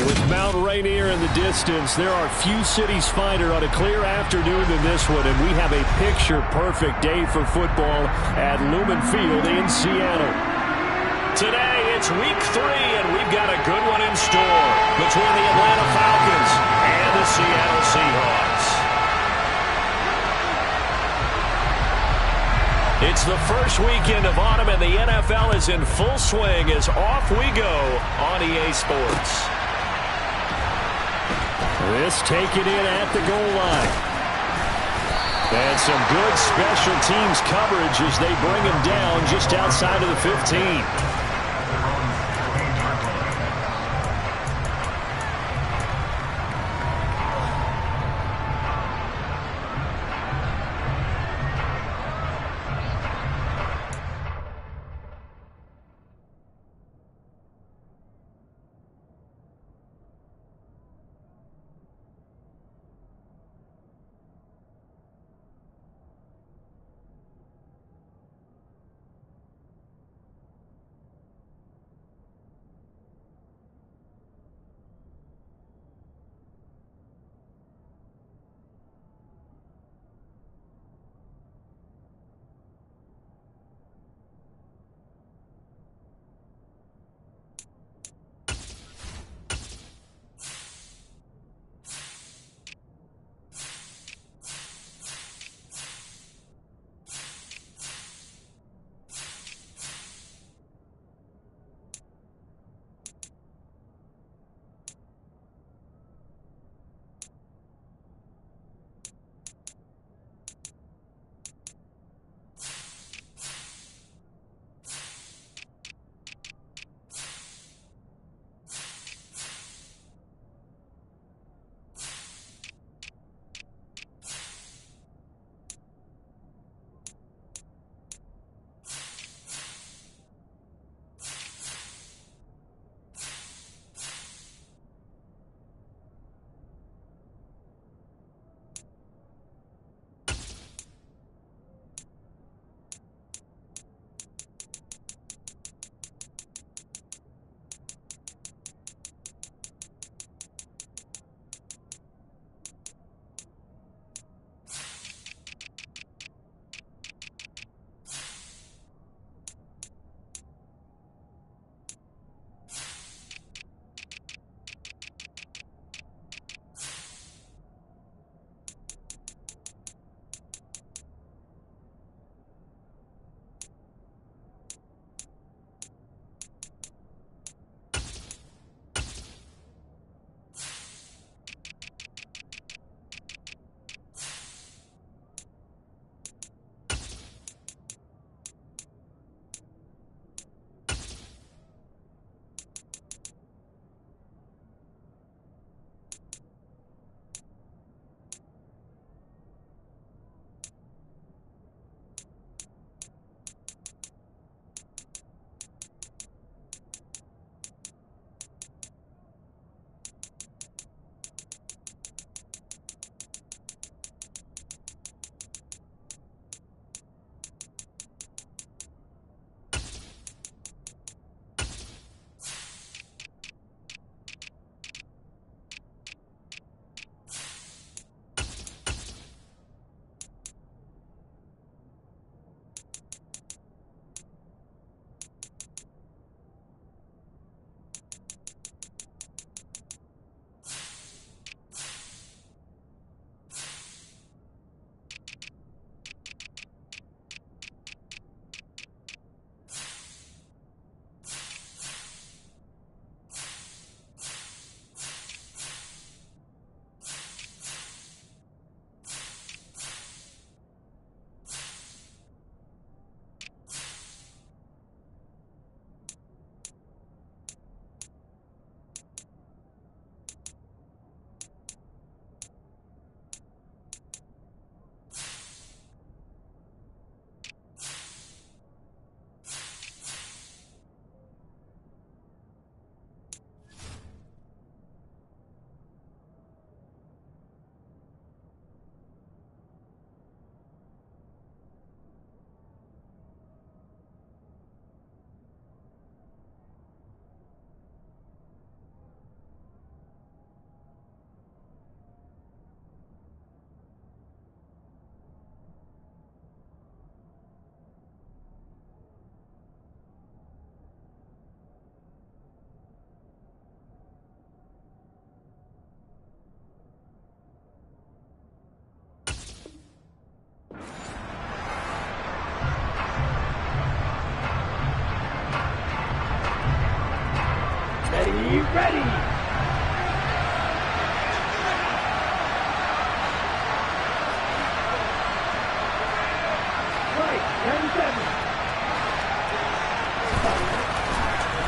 With Mount Rainier in the distance, there are few cities finer on a clear afternoon than this one, and we have a picture-perfect day for football at Lumen Field in Seattle. Today, it's Week 3, and we've got a good one in store between the Atlanta Falcons and the Seattle Seahawks. It's the first weekend of autumn, and the NFL is in full swing as off we go on EA Sports. This taken in at the goal line. And some good special teams coverage as they bring him down just outside of the 15.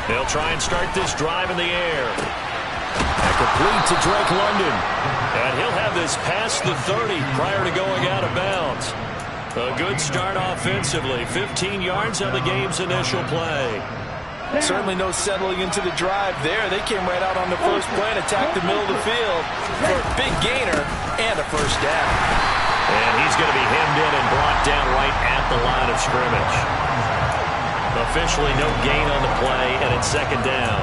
They'll try and start this drive in the air. And complete to Drake London. And he'll have this past the 30 prior to going out of bounds. A good start offensively. 15 yards on the game's initial play. Certainly no settling into the drive there. They came right out on the first play and attacked the middle of the field for a big gainer and a first down. And he's going to be hemmed in and brought down right at the line of scrimmage. Officially no gain on the play, and it's second down.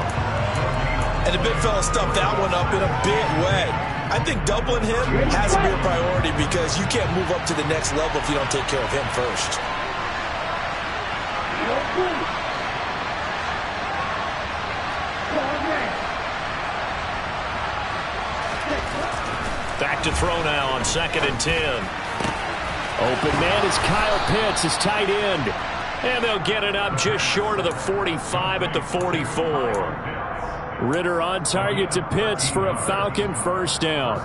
And the big fella stuffed that one up in a big way. I think doubling him has to be a priority because you can't move up to the next level if you don't take care of him first. Back to throw now on 2nd and 10. Open man is Kyle Pitts, his tight end. And they'll get it up just short of the 45 at the 44. Ritter on target to Pitts for a Falcon first down.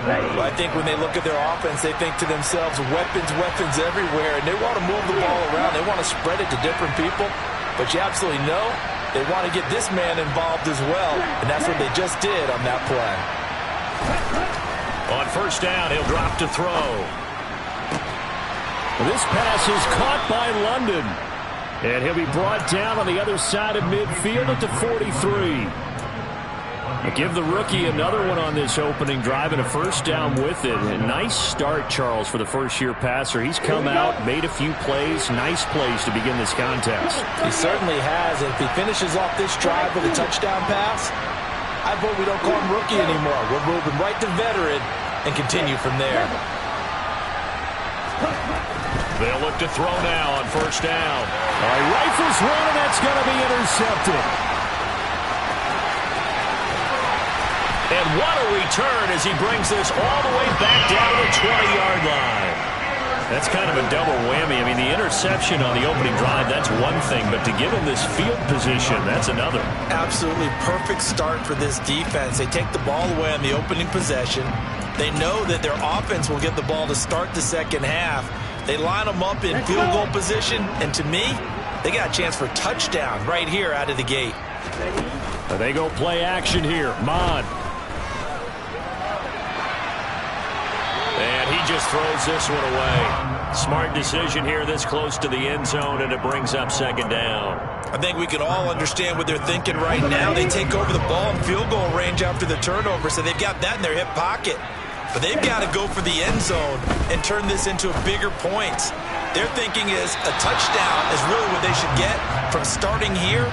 Well, I think when they look at their offense, they think to themselves, weapons everywhere, and they want to move the ball around. They want to spread it to different people, but you absolutely know they want to get this man involved as well, and that's what they just did on that play. On first down, he'll drop to throw. This pass is caught by London. And he'll be brought down on the other side of midfield at the 43. I'll give the rookie another one on this opening drive and a first down with it. A nice start, Charles, for the first-year passer. He's come out, made a few plays, nice plays to begin this contest. He certainly has. And if he finishes off this drive with a touchdown pass, I vote we don't call him rookie anymore. We're moving right to veteran and continue from there. They'll look to throw now on first down. All right, rifles one, and that's going to be intercepted. And what a return as he brings this all the way back down to the 20-yard line. That's kind of a double whammy. I mean, the interception on the opening drive, that's one thing, but to give him this field position, that's another. Absolutely perfect start for this defense. They take the ball away on the opening possession. They know that their offense will get the ball to start the second half. They line them up in field goal position, and to me, they got a chance for a touchdown right here out of the gate. They go play action here. Mon. And he just throws this one away. Smart decision here this close to the end zone, and it brings up second down. I think we can all understand what they're thinking right now. They take over the ball in field goal range after the turnover, so they've got that in their hip pocket. But they've got to go for the end zone and turn this into bigger points. Their thinking is a touchdown is really what they should get from starting here.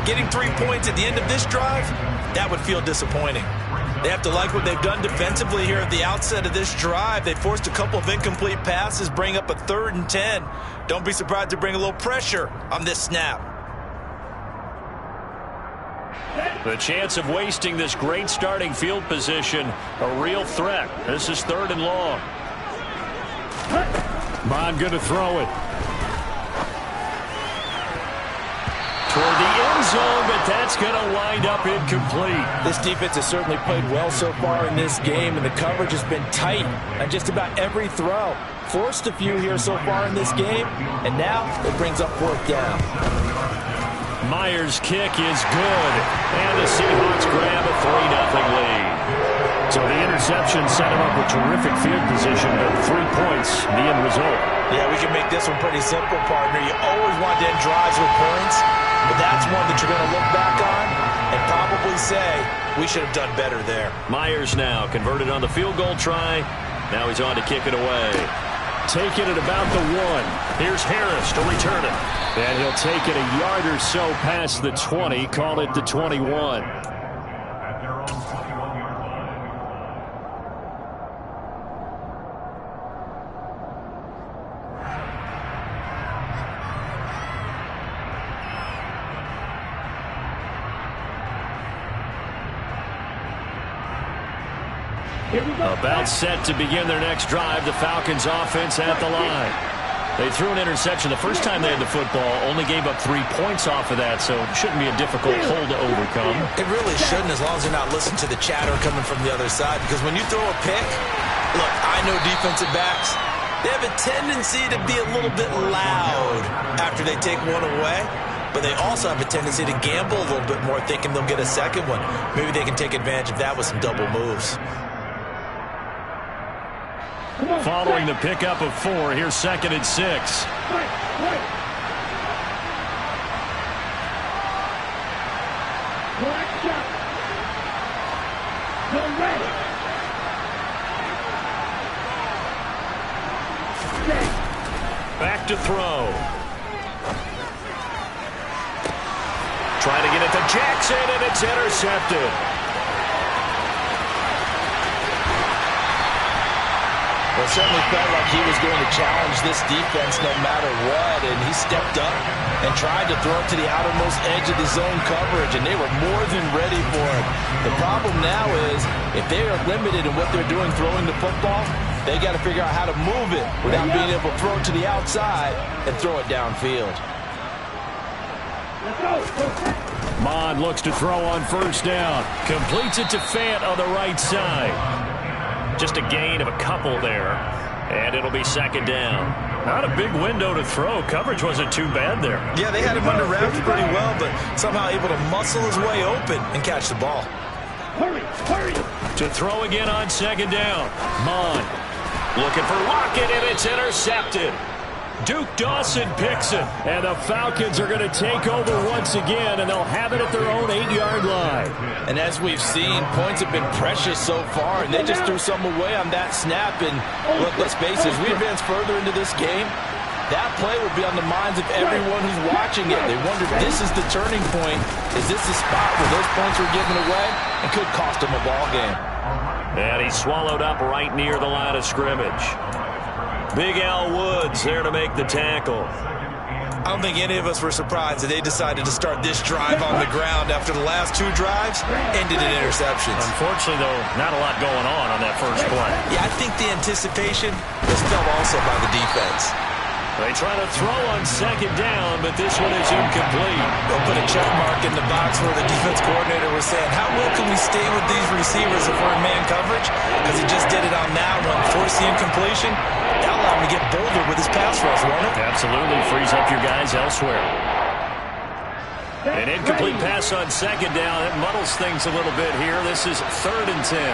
Getting 3 points at the end of this drive, that would feel disappointing. They have to like what they've done defensively here at the outset of this drive. They forced a couple of incomplete passes, bring up a 3rd and 10. Don't be surprised to bring a little pressure on this snap. The chance of wasting this great starting field position, a real threat. This is 3rd and long. Mon going to throw it. Toward the end zone, but that's going to wind up incomplete. This defense has certainly played well so far in this game, and the coverage has been tight on just about every throw. Forced a few here so far in this game, and now it brings up 4th down. Myers' kick is good, and the Seahawks grab a 3-0 lead. So the interception set him up with terrific field position, but 3 points, the end result. Yeah, we can make this one pretty simple, partner. You always want to end drives with points, but that's one that you're going to look back on and probably say, we should have done better there. Myers now converted on the field goal try. Now he's on to kick it away. Taking it about the 1. Here's Harris to return it. And he'll take it a yard or so past the 20, call it the 21. About set to begin their next drive. The Falcons offense at the line. They threw an interception the first time they had the football, only gave up 3 points off of that, so it shouldn't be a difficult hole to overcome. It really shouldn't, as long as they're not listening to the chatter coming from the other side, because when you throw a pick, look, I know defensive backs, they have a tendency to be a little bit loud after they take one away, but they also have a tendency to gamble a little bit more, thinking they'll get a second one. Maybe they can take advantage of that with some double moves. Following the pickup of 4, here's 2nd and 6. Back to throw. Trying to get it to Jackson, and it's intercepted. Well, it certainly felt like he was going to challenge this defense no matter what, and he stepped up and tried to throw it to the outermost edge of the zone coverage, and they were more than ready for it. The problem now is if they are limited in what they're doing throwing the football, they got to figure out how to move it without being able to throw it to the outside and throw it downfield. Mond looks to throw on 1st down. Completes it to Fant on the right side. Just a gain of a couple there. And it'll be 2nd down. Not a big window to throw. Coverage wasn't too bad there. Yeah, they had him under wraps pretty well, but somehow able to muscle his way open and catch the ball. Hurry. To throw again on 2nd down. Mond looking for Lockett, and it's intercepted. Duke Dawson picks it, and the Falcons are going to take over once again, and they'll have it at their own 8-yard line. And as we've seen, points have been precious so far, and they just threw some away on that snap. And look, let's face it, as we advance further into this game, that play will be on the minds of everyone who's watching it. They wonder, this is the turning point. Is this the spot where those points were given away and could cost them a ball game? And he's swallowed up right near the line of scrimmage. Big Al Woods there to make the tackle. I don't think any of us were surprised that they decided to start this drive on the ground after the last 2 drives ended in interceptions. Unfortunately, though, not a lot going on that first play. Yeah, I think the anticipation was felt also by the defense. They try to throw on 2nd down, but this one is incomplete. They'll put a check mark in the box where the defense coordinator was saying, how well can we stay with these receivers if we're in man coverage? Because he just did it on that one, forced the incompletion. That allowed him to get bolder with his pass rush, won't it? Absolutely, frees up your guys elsewhere. An incomplete pass on 2nd down. It muddles things a little bit here. This is 3rd and 10.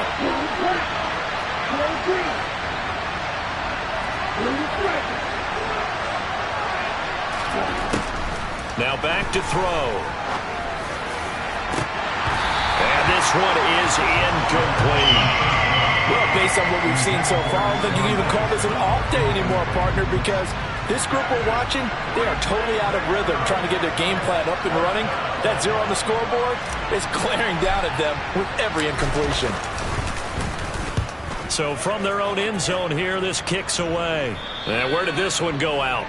Now back to throw. And this one is incomplete. Well, based on what we've seen so far, I don't think you can even call this an off day anymore, partner, because this group we're watching, they are totally out of rhythm, trying to get their game plan up and running. That 0 on the scoreboard is glaring down at them with every incompletion. So from their own end zone here, this kicks away. And where did this one go out?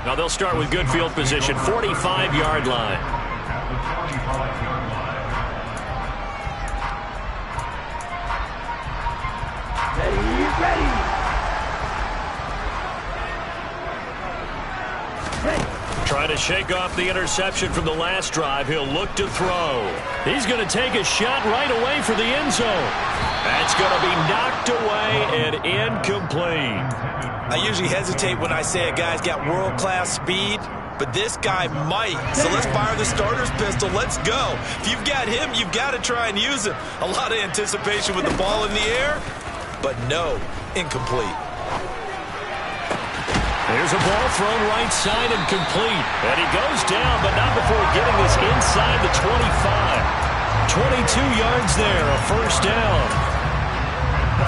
Now they'll start with good field position, 45-yard line. Ready. Trying to shake off the interception from the last drive. He'll look to throw. He's going to take a shot right away for the end zone. That's going to be knocked away and incomplete. I usually hesitate when I say a guy's got world-class speed, but this guy might. So let's fire the starter's pistol. Let's go. If you've got him, you've got to try and use him. A lot of anticipation with the ball in the air, but no, incomplete. There's a ball thrown right side and complete. And he goes down, but not before getting this inside the 25. 22 yards there, a 1st down.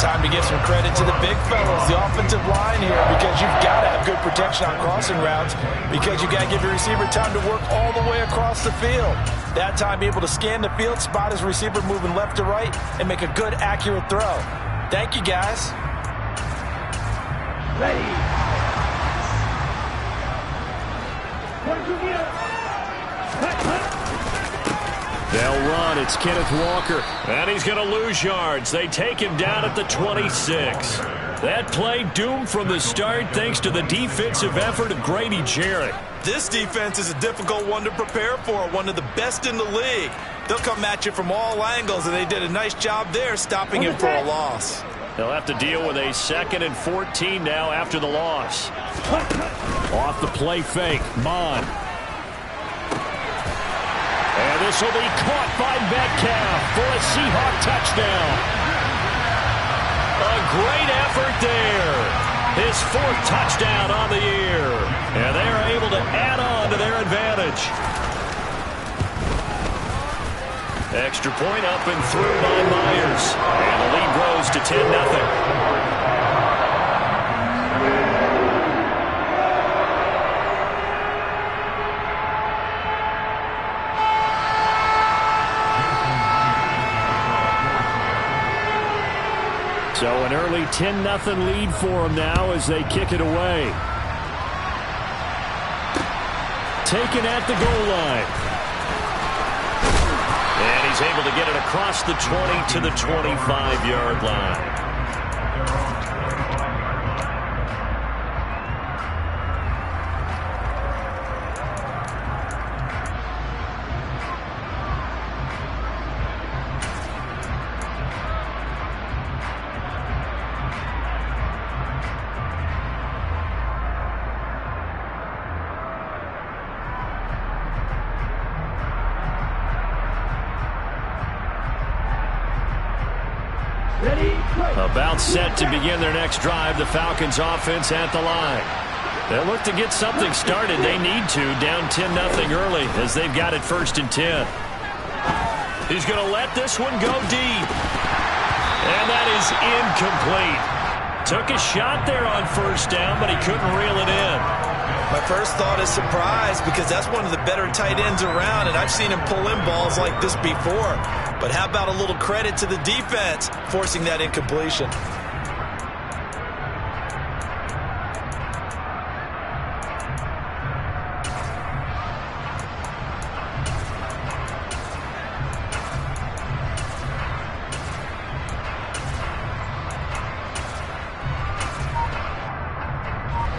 Time to give some credit to the big fellas, the offensive line here, because you've got to have good protection on crossing routes, because you've got to give your receiver time to work all the way across the field. That time, be able to scan the field, spot his receiver moving left to right, and make a good, accurate throw. Thank you, guys. Ready. They'll run. It's Kenneth Walker. And he's going to lose yards. They take him down at the 26. That play doomed from the start thanks to the defensive effort of Grady Jarrett. This defense is a difficult one to prepare for, one of the best in the league. They'll come at you from all angles, and they did a nice job there stopping him for a loss. They'll have to deal with a 2nd and 14 now after the loss. Off the play fake, Mon. And this will be caught by Metcalf for a Seahawk touchdown. A great effort there. His 4th touchdown on the year. And they are able to add on to their advantage. Extra point up and through by Myers. And the lead grows to 10-0. So an early 10-0 lead for them now as they kick it away. Taken at the goal line. And he's able to get it across the 20 to the 25-yard line. About set to begin their next drive, the Falcons offense at the line. They'll look to get something started. They need to, down 10-0 early as they've got it 1st and 10. He's going to let this one go deep. And that is incomplete. Took a shot there on 1st down, but he couldn't reel it in. My first thought is surprise because that's one of the better tight ends around, and I've seen him pull in balls like this before. But how about a little credit to the defense forcing that incompletion?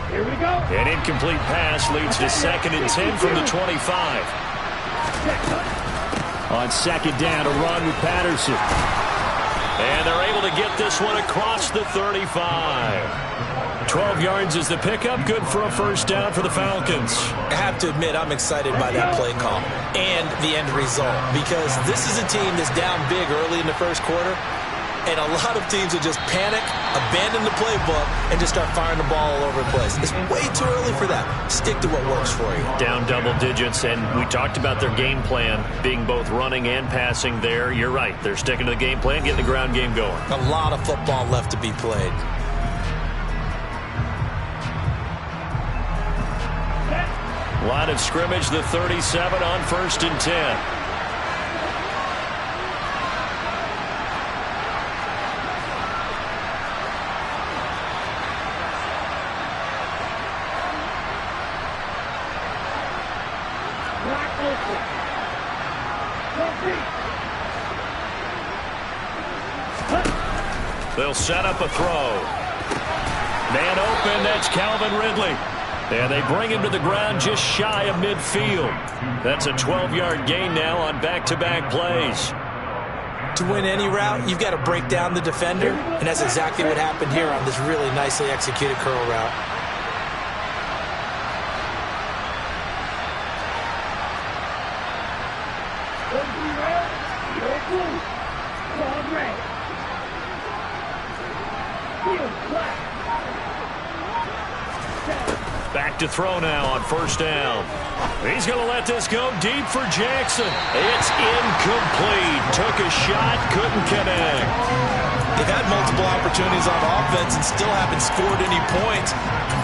Here we go. An incomplete pass leads to 2nd and 10 from the 25. On 2nd down, a run with Patterson. And they're able to get this one across the 35. 12 yards is the pickup. Good for a 1st down for the Falcons. I have to admit, I'm excited by that play call and the end result because this is a team that's down big early in the 1st quarter. And a lot of teams will just panic, abandon the playbook, and just start firing the ball all over the place. It's way too early for that. Stick to what works for you. Down double digits, and we talked about their game plan being both running and passing there. You're right. They're sticking to the game plan, getting the ground game going. A lot of football left to be played. Line of scrimmage, the 37 on 1st and 10. They'll set up a throw. Man open, that's Calvin Ridley. And they bring him to the ground just shy of midfield. That's a 12-yard gain now on back-to-back plays. To win any route, you've got to break down the defender, and that's exactly what happened here on this really nicely executed curl route. Back to throw now on 1st down. He's going to let this go deep for Jackson. It's incomplete. Took a shot, couldn't connect. They've had multiple opportunities on offense and still haven't scored any points.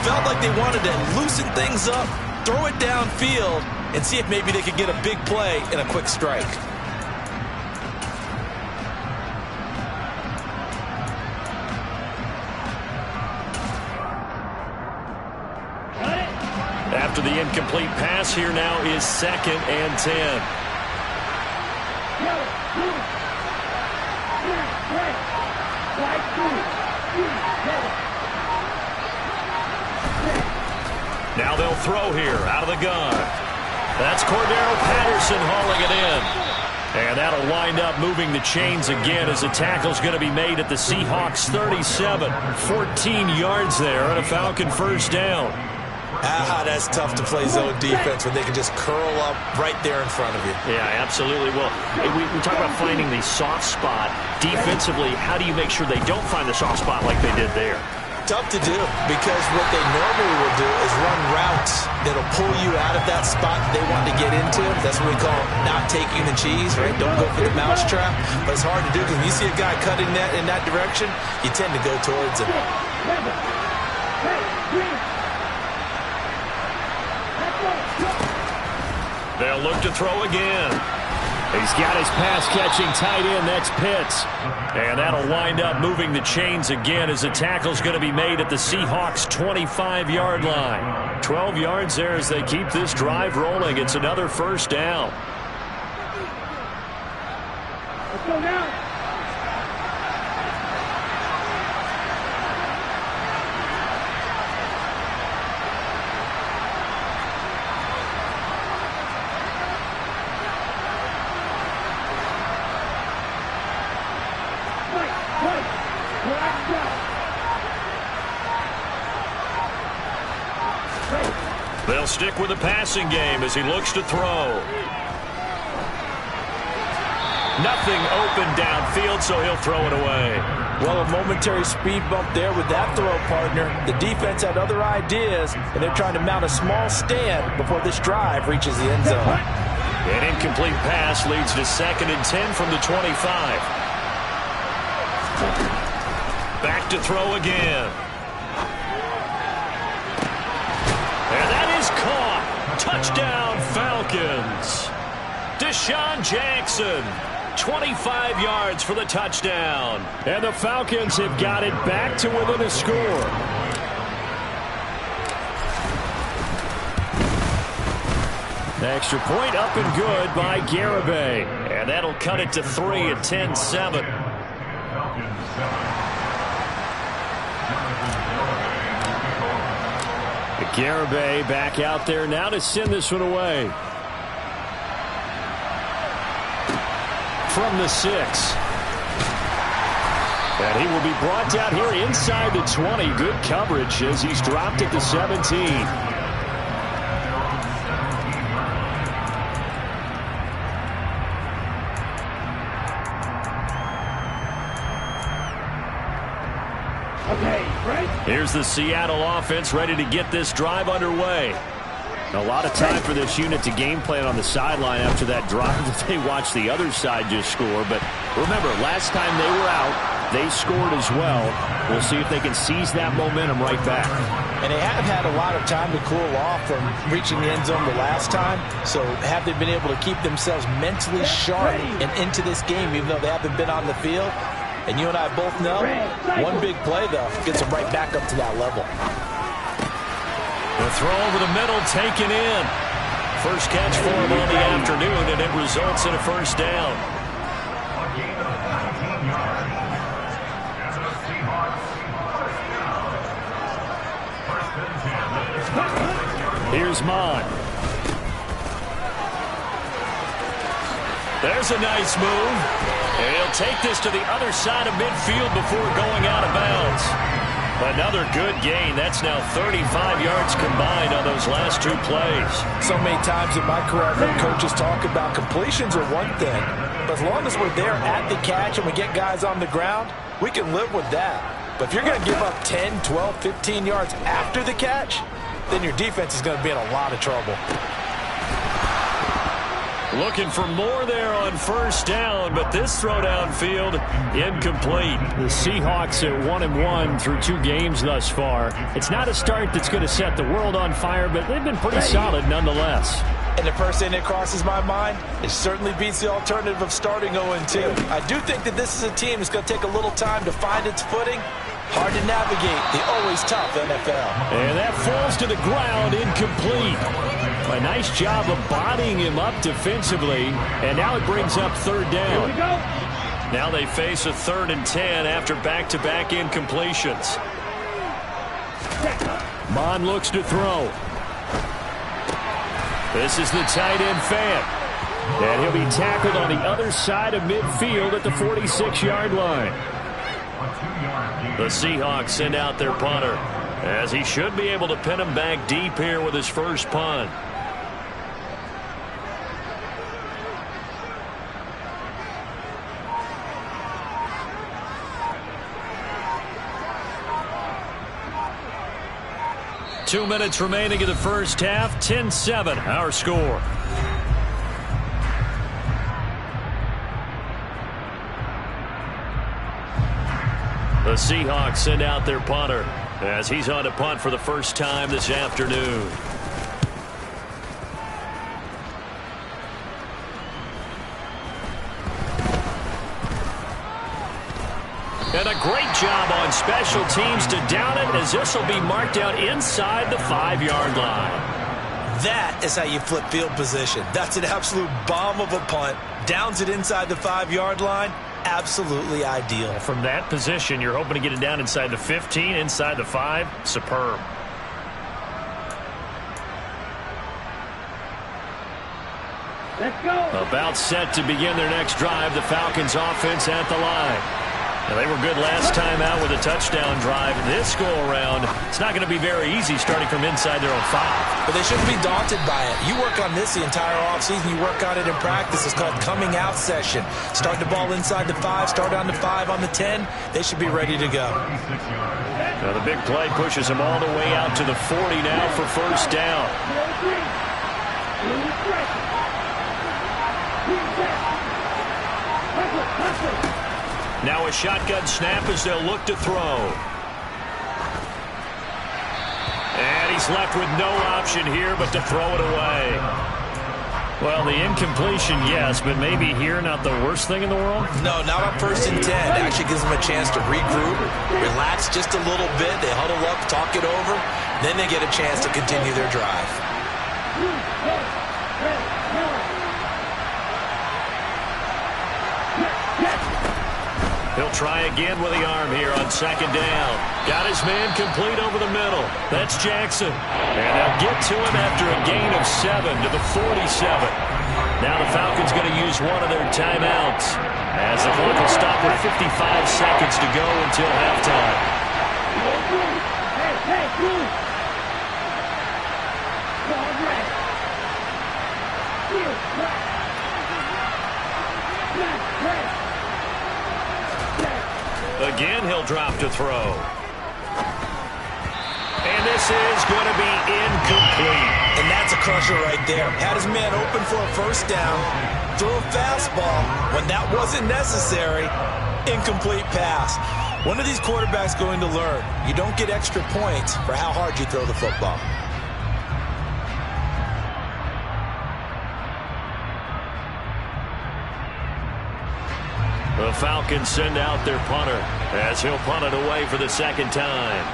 Felt like they wanted to loosen things up, throw it downfield, and see if maybe they could get a big play and a quick strike. After the incomplete pass, here now is 2nd and 10. Now they'll throw here out of the gun. That's Cordero Patterson hauling it in. And that'll wind up moving the chains again as the tackle's going to be made at the Seahawks 37. 14 yards there and a Falcon first down. That's tough to play zone defense when they can just curl up right there in front of you. Yeah, absolutely. Well, we talk about finding the soft spot. Defensively, how do you make sure they don't find the soft spot like they did there? Tough to do, because what they normally will do is run routes that'll pull you out of that spot they want to get into. That's what we call not taking the cheese, right? Don't go for the mousetrap. But it's hard to do because when you see a guy cutting that in that direction, you tend to go towards him. They'll look to throw again. He's got his pass-catching tight end. That's Pitts. And that'll wind up moving the chains again as the tackle's going to be made at the Seahawks 25-yard line. 12 yards there as they keep this drive rolling. It's another first down. Let's go now. They'll stick with the passing game as he looks to throw. Nothing open downfield, so he'll throw it away. Well, a momentary speed bump there with that throw, partner. The defense had other ideas, and they're trying to mount a small stand before this drive reaches the end zone. An incomplete pass leads to 2nd and 10 from the 25. Back to throw again. And that is caught. Touchdown, Falcons. Deshaun Jackson, 25 yards for the touchdown. And the Falcons have got it back to within a score. The extra point up and good by Garibay. And that'll cut it to 3 at 10-7. Garibay back out there now to send this one away. From the 6. And he will be brought down here inside the 20. Good coverage as he's dropped at the 17. Here's the Seattle offense ready to get this drive underway. A lot of time for this unit to game plan on the sideline after that drive that they watched the other side just score. But remember, last time they were out, they scored as well. We'll see if they can seize that momentum right back. And they have had a lot of time to cool off from reaching the end zone the last time. So have they been able to keep themselves mentally sharp and into this game even though they haven't been on the field? And you and I both know, one big play, though, gets them right back up to that level. The throw over the middle taken in. First catch for him on the afternoon, and it results in a first down. Here's Mon. There's a nice move. And he'll take this to the other side of midfield before going out of bounds. Another good gain. That's now 35 yards combined on those last two plays. So many times in my career, I've heard coaches talk about completions are one thing. But as long as we're there at the catch and we get guys on the ground, we can live with that. But if you're going to give up 10, 12, 15 yards after the catch, then your defense is going to be in a lot of trouble. Looking for more there on first down, but this throw downfield incomplete. The Seahawks at 1-1 through 2 games thus far. It's not a start that's going to set the world on fire, but they've been pretty solid nonetheless. And the first thing that crosses my mind, it certainly beats the alternative of starting 0-2. I do think that this is a team that's going to take a little time to find its footing. Hard to navigate the always tough NFL. And that falls to the ground, incomplete. A nice job of bodying him up defensively, and now it brings up third down. Here we go. Now they face a 3rd and 10 after back-to-back incompletions. Mon looks to throw. This is the tight end Fant. And he'll be tackled on the other side of midfield at the 46-yard line. The Seahawks send out their punter, as he should be able to pin him back deep here with his first punt. Two minutes remaining in the first half. 10-7, our score. The Seahawks send out their punter as he's on to punt for the first time this afternoon. And a great job on special teams to down it, as this will be marked out inside the 5-yard line. That is how you flip field position. That's an absolute bomb of a punt. Downs it inside the 5-yard line. Absolutely ideal. From that position, you're hoping to get it down inside the 15, inside the 5. Superb. Let's go. About set to begin their next drive. The Falcons offense at the line. Now, they were good last time out with a touchdown drive. This go-around, it's not going to be very easy starting from inside their own 5. But they shouldn't be daunted by it. You work on this the entire offseason. You work on it in practice. It's called coming out session. Start the ball inside the 5, start on the 5, on the 10. They should be ready to go. Now, the big play pushes them all the way out to the 40 now for first down. Now a shotgun snap as they'll look to throw. And he's left with no option here but to throw it away. Well, the incompletion, yes, but maybe here not the worst thing in the world? No, not on 1st and 10. It actually gives them a chance to regroup, relax just a little bit. They huddle up, talk it over. Then they get a chance to continue their drive. He'll try again with the arm here on 2nd down. Got his man complete over the middle. That's Jackson. And they'll get to him after a gain of 7 to the 47. Now the Falcons going to use one of their timeouts, as the clock will stop with 55 seconds to go until halftime. Again, he'll drop to throw. And this is going to be incomplete. And that's a crusher right there. Had his man open for a first down. Threw a fastball when that wasn't necessary. Incomplete pass. When are these quarterbacks going to learn? You don't get extra points for how hard you throw the football. The Falcons send out their punter as he'll punt it away for the 2nd time.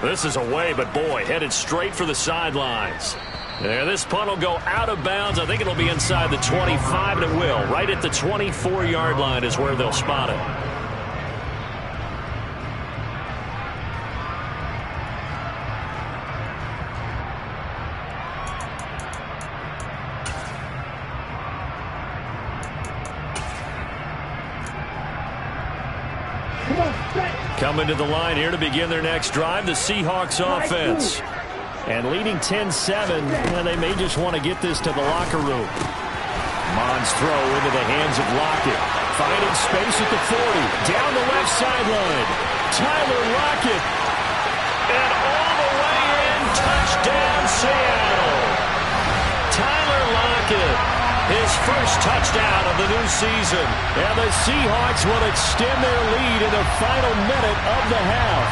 This is away, but boy, headed straight for the sidelines. And this punt will go out of bounds. I think it'll be inside the 25, and it will. Right at the 24-yard line is where they'll spot it. Coming to the line here to begin their next drive, the Seahawks offense. And leading 10-7, and they may just want to get this to the locker room. Mons throw into the hands of Lockett. Finding space at the 40. Down the left sideline. Tyler Lockett. And all the way in. Touchdown, Seattle. Tyler Lockett. His first touchdown of the new season. And the Seahawks will extend their lead in the final minute of the half.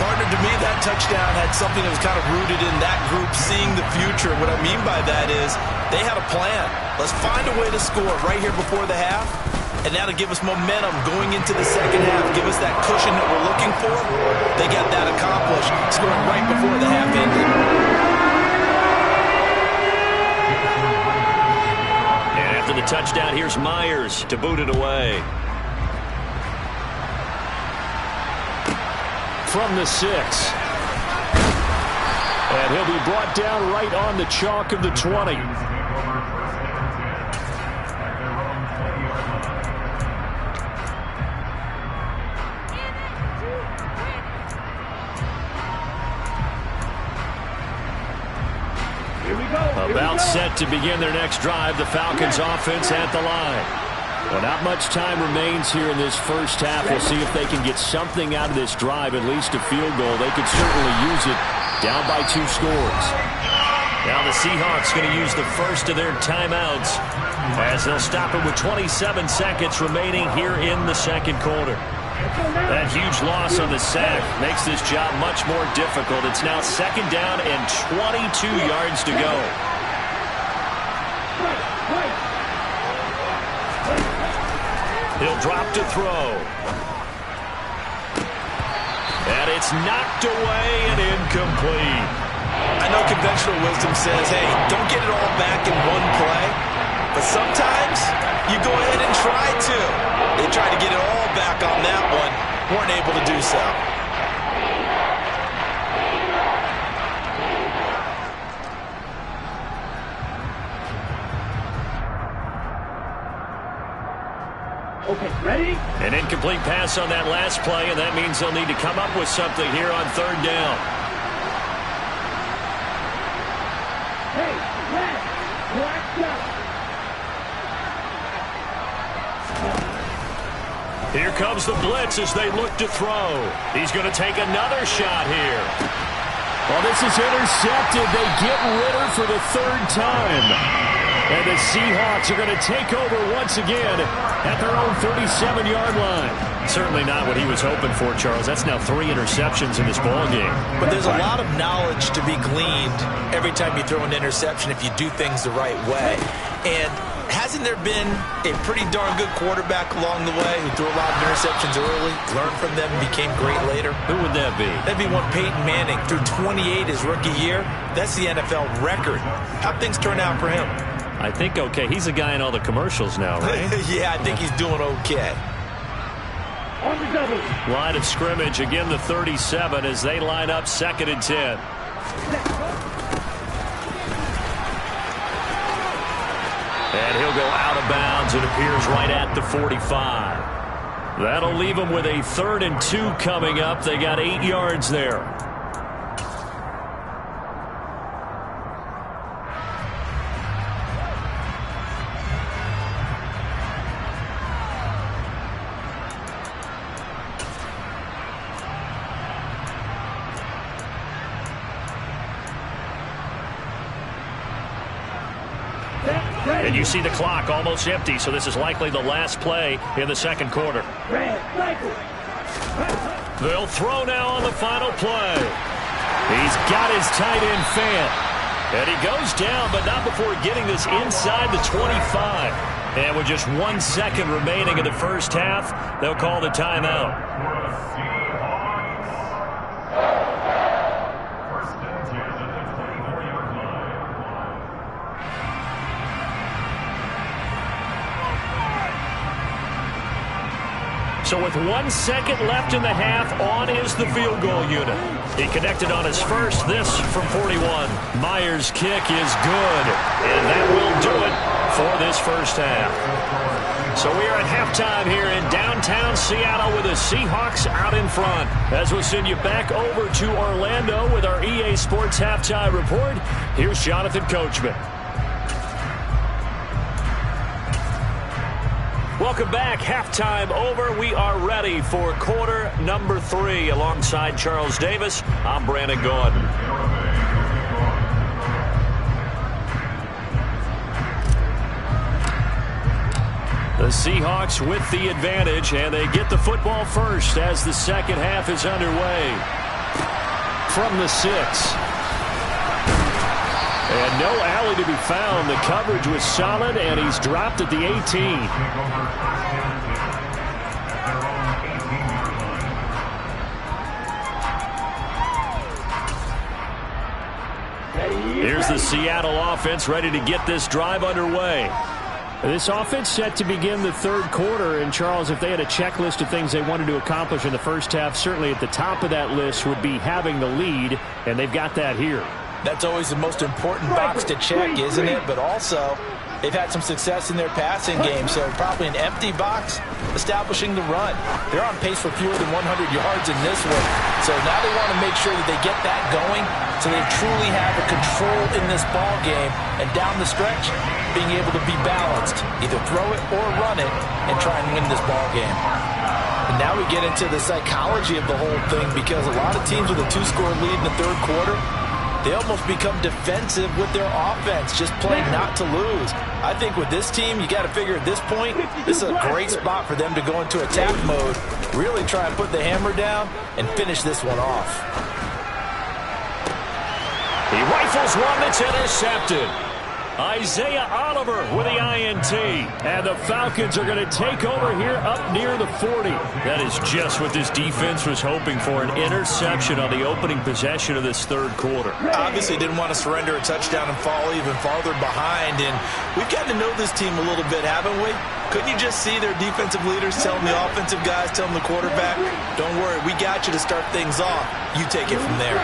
Partner, to me, that touchdown had something that was kind of rooted in that group seeing the future. What I mean by that is they had a plan. Let's find a way to score right here before the half, and that'll give us momentum going into the second half, give us that cushion that we're looking for. They got that accomplished, scoring right before the half ended. After the touchdown. Here's Myers to boot it away. From the 6. And he'll be brought down right on the chalk of the 20. About set to begin their next drive. The Falcons offense at the line. Well, not much time remains here in this first half. We'll see if they can get something out of this drive, at least a field goal. They could certainly use it, down by 2 scores. Now the Seahawks going to use the first of their timeouts as they'll stop it with 27 seconds remaining here in the second quarter. That huge loss on the sack makes this job much more difficult. It's now second down and 22 yards to go. He'll drop to throw. And it's knocked away and incomplete. I know conventional wisdom says, hey, don't get it all back in one play. But sometimes you go ahead and try to. They tried to get it all back on that one. Weren't able to do so. Okay, ready? An incomplete pass on that last play, and that means they'll need to come up with something here on third down. Hey, red, black shot. Here comes the blitz as they look to throw. He's going to take another shot here. Well, this is intercepted. They get Ritter for the 3rd time. And the Seahawks are going to take over once again at their own 37-yard line. Certainly not what he was hoping for, Charles. That's now 3 interceptions in this ballgame. But there's a lot of knowledge to be gleaned every time you throw an interception if you do things the right way. And hasn't there been a pretty darn good quarterback along the way who threw a lot of interceptions early, learned from them, and became great later? Who would that be? That'd be one Peyton Manning. Threw 28 his rookie year. That's the NFL record. How'd things turn out for him? I think okay. He's a guy in all the commercials now, right? Yeah, I think he's doing okay. On the double. Line of scrimmage, again the 37 as they line up 2nd and 10. And he'll go out of bounds. It appears right at the 45. That'll leave them with a 3rd and 2 coming up. They got 8 yards there. And you see the clock almost empty, so this is likely the last play in the second quarter. They'll throw now on the final play. He's got his tight end fan. And he goes down, but not before getting this inside the 25. And with just 1 second remaining in the first half, they'll call the timeout. So with 1 second left in the half, on is the field goal unit. He connected on his first, this from 41. Myers' kick is good, and that will do it for this first half. So we are at halftime here in downtown Seattle with the Seahawks out in front. As we'll send you back over to Orlando with our EA Sports Halftime Report, here's Jonathan Coachman. Welcome back. Halftime over. We are ready for quarter number 3. Alongside Charles Davis, I'm Brandon Gordon. The Seahawks with the advantage, and they get the football first as the second half is underway. From the 6. And no alley to be found. The coverage was solid, and he's dropped at the 18. Here's the Seattle offense ready to get this drive underway. This offense set to begin the third quarter. And, Charles, if they had a checklist of things they wanted to accomplish in the first half, certainly at the top of that list would be having the lead, and they've got that here. That's always the most important box to check, isn't it? But also, they've had some success in their passing game, so probably an empty box establishing the run. They're on pace for fewer than 100 yards in this one, so now they want to make sure that they get that going so they truly have a control in this ball game, and down the stretch, being able to be balanced, either throw it or run it, and try and win this ball game. And now we get into the psychology of the whole thing, because a lot of teams with a 2-score lead in the third quarter, they almost become defensive with their offense, just playing not to lose. I think with this team, you got to figure at this point, this is a great spot for them to go into attack mode, really try and put the hammer down and finish this one off. He rifles one that's intercepted. Isaiah Oliver with the INT. And the Falcons are going to take over here up near the 40. That is just what this defense was hoping for, an interception on the opening possession of this third quarter. Obviously didn't want to surrender a touchdown and fall even farther behind. And we've gotten to know this team a little bit, haven't we? Couldn't you just see their defensive leaders telling the offensive guys, telling the quarterback, don't worry, we got you to start things off. You take it from there.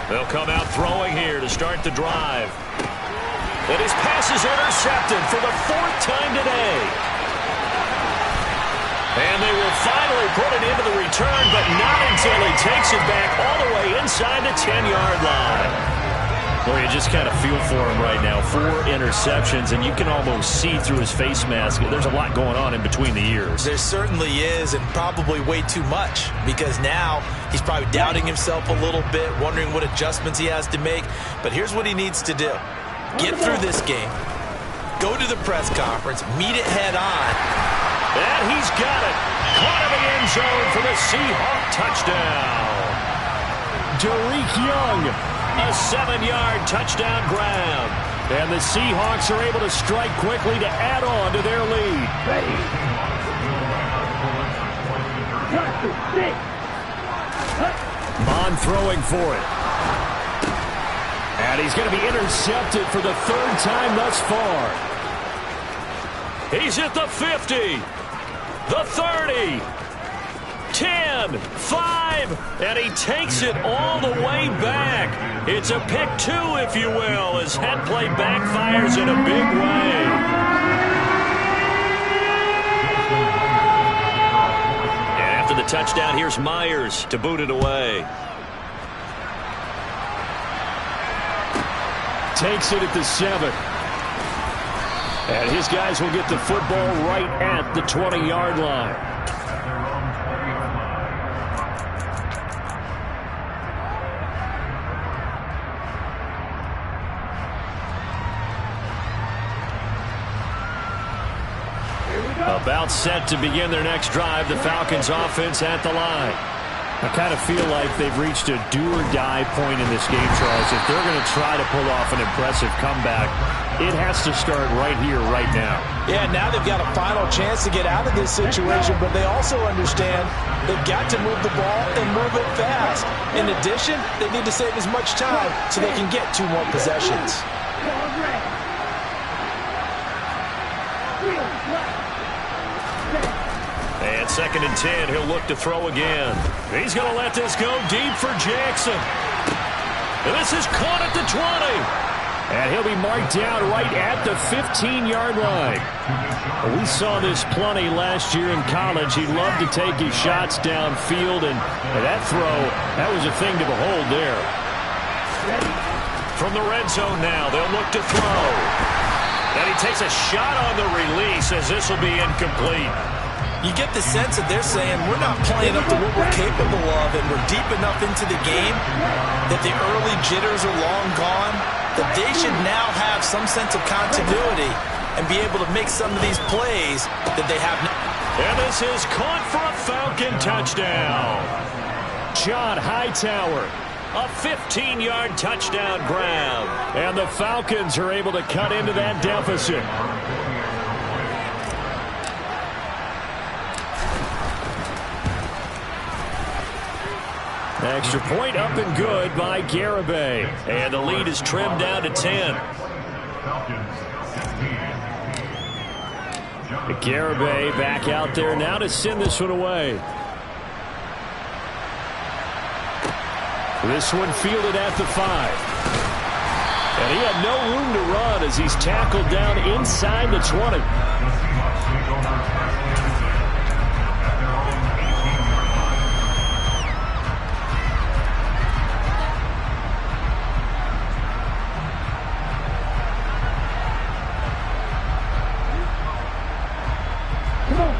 They'll come out throwing here to start the drive. And his pass is intercepted for the 4th time today. And they will finally put it into the return, but not until he takes it back all the way inside the 10-yard line. Well, you just kind of feel for him right now. 4 interceptions, and you can almost see through his face mask. There's a lot going on in between the ears. There certainly is, and probably way too much, because now he's probably doubting himself a little bit, wondering what adjustments he has to make. But here's what he needs to do. Get through this game. Go to the press conference. Meet it head on. And he's got it. Caught in the end zone for the Seahawk touchdown. Derek Young. A 7-yard touchdown grab. And the Seahawks are able to strike quickly to add on to their lead. Ready. Bond throwing for it. And he's going to be intercepted for the 3rd time thus far. He's at the 50. The 30. 10, 5, and he takes it all the way back. It's a pick 2, if you will, as head play backfires in a big way. And after the touchdown, here's Myers to boot it away. Takes it at the 7. And his guys will get the football right at the 20-yard line. About set to begin their next drive, the Falcons offense at the line. I kind of feel like they've reached a do-or-die point in this game, Charles. If they're going to try to pull off an impressive comeback, it has to start right here, right now. Yeah, now they've got a final chance to get out of this situation, but they also understand they've got to move the ball and move it fast. In addition, they need to save as much time so they can get 2 more possessions. And 2nd and 10, he'll look to throw again. He's going to let this go deep for Jackson. And this is caught at the 20. And he'll be marked down right at the 15-yard line. We saw this plenty last year in college. He loved to take his shots downfield, and that throw, that was a thing to behold there. From the red zone now, they'll look to throw. And he takes a shot on the release as this will be incomplete. You get the sense that they're saying we're not playing up to what we're capable of, and we're deep enough into the game that the early jitters are long gone, that they should now have some sense of continuity and be able to make some of these plays that they have now. And this is caught for a Falcon touchdown. John Hightower, a 15-yard touchdown grab. And the Falcons are able to cut into that deficit. Extra point up and good by Garibay. And the lead is trimmed down to 10. Garibay back out there now to send this one away. This one fielded at the 5. And he had no room to run as he's tackled down inside the 20.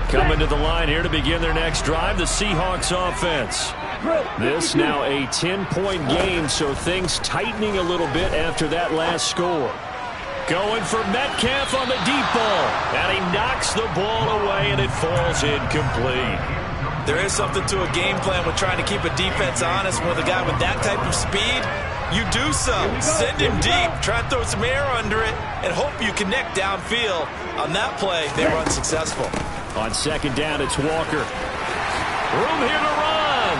Coming to the line here to begin their next drive, the Seahawks offense. This now a 10-point game, so things tightening a little bit after that last score. Going for Metcalf on the deep ball, and he knocks the ball away, and it falls incomplete. There is something to a game plan with trying to keep a defense honest. With a guy with that type of speed, you do so. Send him deep, try and throw some air under it, and hope you connect downfield. On that play, they were unsuccessful. On second down, it's Walker. Room here to run.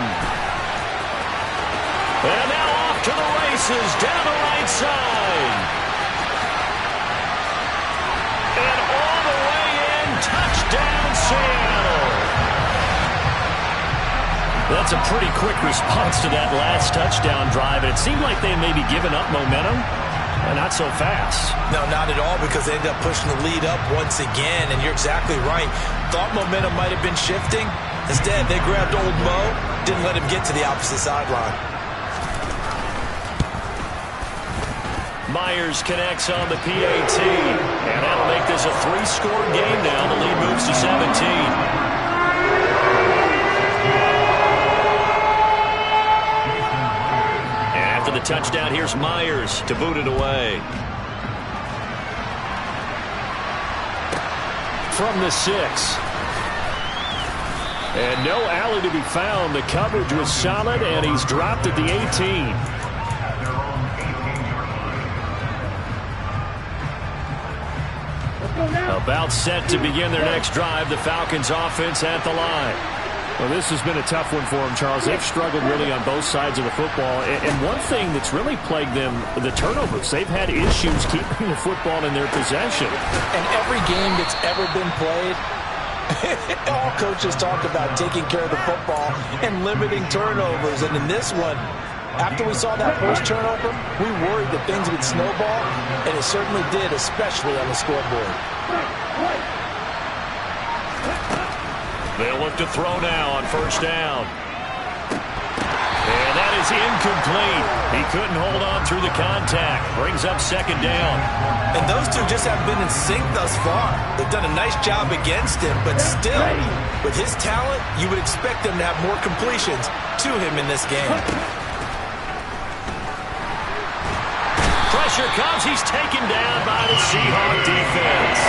And now off to the races, down the right side. And all the way in, touchdown Seattle. That's a pretty quick response to that last touchdown drive. And it seemed like they may be giving up momentum. Not so fast. No, not at all, because they ended up pushing the lead up once again, and you're exactly right. Thought momentum might have been shifting. Instead, they grabbed old Mo, didn't let him get to the opposite sideline. Myers connects on the PAT, and that'll make this a 3-score game now. The lead moves to 17. The touchdown, here's Myers to boot it away. From the 6. And no alley to be found. The coverage was solid, and he's dropped at the 18. About set to begin their next drive. The Falcons offense at the line. Well, this has been a tough one for them, Charles. They've struggled really on both sides of the football. And one thing that's really plagued them, the turnovers. They've had issues keeping the football in their possession. And every game that's ever been played, all coaches talk about taking care of the football and limiting turnovers. And in this one, after we saw that first turnover, we worried that things would snowball, and it certainly did, especially on the scoreboard. They'll look to throw now on first down. And that is incomplete. He couldn't hold on through the contact. Brings up second down. And those two just haven't been in sync thus far. They've done a nice job against him, but still, with his talent, you would expect them to have more completions to him in this game. Pressure comes. He's taken down by the Seahawks defense.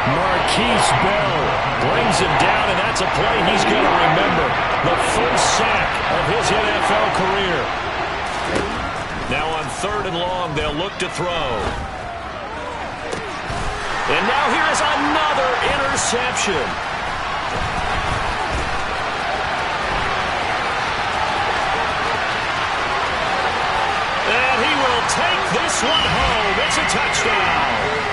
Marquise Bell brings him down, and that's a play he's going to remember. The first sack of his NFL career. Now on 3rd and long, they'll look to throw. And now here is another interception. And he will take this one home. It's a touchdown.